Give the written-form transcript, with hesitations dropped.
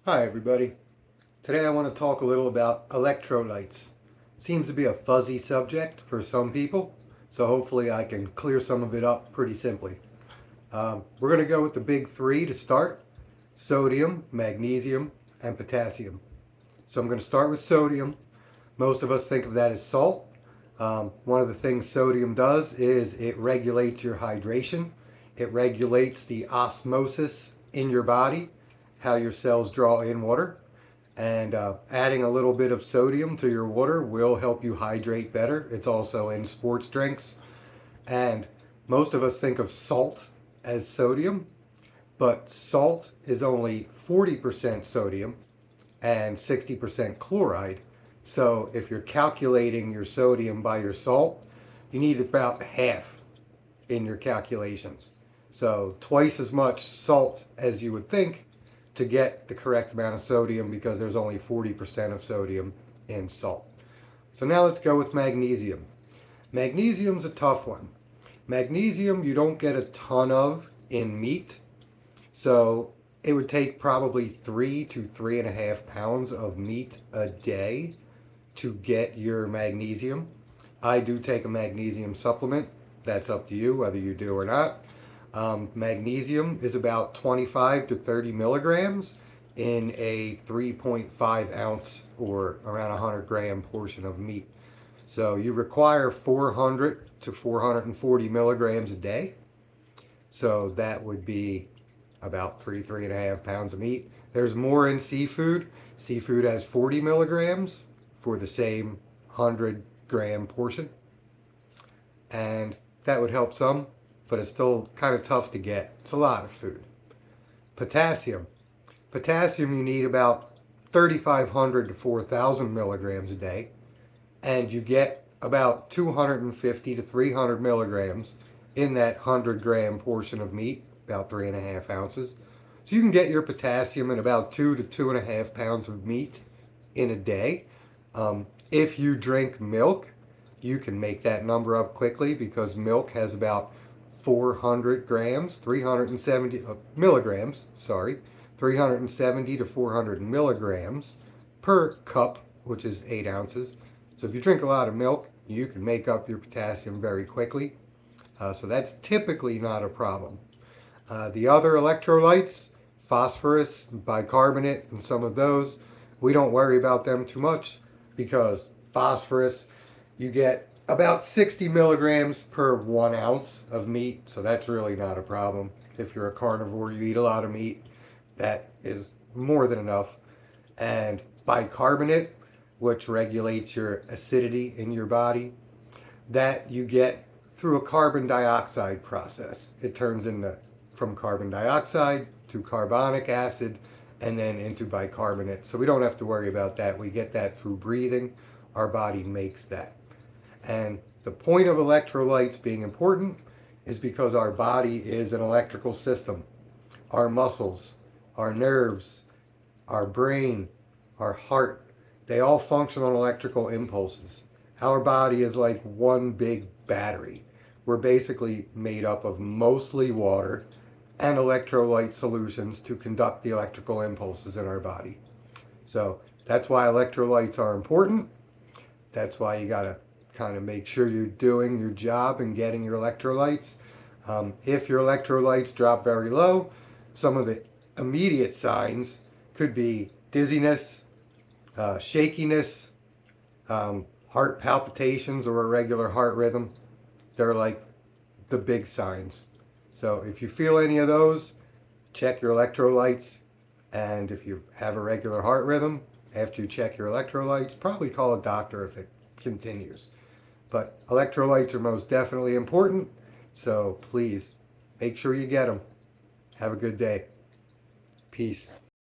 Hi everybody. Today I want to talk a little about electrolytes. Seems to be a fuzzy subject for some people, so hopefully I can clear some of it up pretty simply. We're going to go with the big three to start: sodium, magnesium, and potassium. So I'm going to start with sodium. Most of us think of that as salt. One of the things sodium does is it regulates your hydration. It regulates the osmosis in your body, how your cells draw in water. And adding a little bit of sodium to your water will help you hydrate better. It's also in sports drinks. And most of us think of salt as sodium, but salt is only 40% sodium and 60% chloride. So if you're calculating your sodium by your salt, you need about half in your calculations. So twice as much salt as you would think to get the correct amount of sodium, because there's only 40% of sodium in salt. So now let's go with magnesium. Magnesium's a tough one. Magnesium you don't get a ton of in meat, so it would take probably 3 to 3.5 pounds of meat a day to get your magnesium. I do take a magnesium supplement. That's up to you whether you do or not. Magnesium is about 25 to 30 milligrams in a 3.5 ounce or around 100 gram portion of meat. So you require 400 to 440 milligrams a day. So that would be about 3.5 pounds of meat. There's more in seafood. Seafood has 40 milligrams for the same 100 gram portion. And that would help some, but it's still kind of tough to get. It's a lot of food. Potassium. Potassium you need about 3,500 to 4,000 milligrams a day, and you get about 250 to 300 milligrams in that 100 gram portion of meat, about 3.5 ounces. So you can get your potassium in about 2 to 2.5 pounds of meat in a day. If you drink milk, you can make that number up quickly, because milk has about 400 grams, 370 milligrams, 370 to 400 milligrams per cup, which is 8 ounces. So if you drink a lot of milk, you can make up your potassium very quickly. So that's typically not a problem. The other electrolytes, phosphorus, bicarbonate, and some of those, we don't worry about them too much, because phosphorus, you get about 60 milligrams per 1 ounce of meat, so that's really not a problem. If you're a carnivore, you eat a lot of meat, that is more than enough. And bicarbonate, which regulates your acidity in your body, that you get through a carbon dioxide process. It turns into from carbon dioxide to carbonic acid and then into bicarbonate. So we don't have to worry about that. We get that through breathing. Our body makes that. And the point of electrolytes being important is because our body is an electrical system. Our muscles, our nerves, our brain, our heart, they all function on electrical impulses. Our body is like one big battery. We're basically made up of mostly water and electrolyte solutions to conduct the electrical impulses in our body. So that's why electrolytes are important. That's why you got to kind of make sure you're doing your job and getting your electrolytes. If your electrolytes drop very low, some of the immediate signs could be dizziness, shakiness, heart palpitations, or irregular heart rhythm. They're like the big signs. So if you feel any of those, check your electrolytes. And if you have a regular heart rhythm, after you check your electrolytes, probably call a doctor if it continues. But electrolytes are most definitely important, so please make sure you get them. Have a good day. Peace.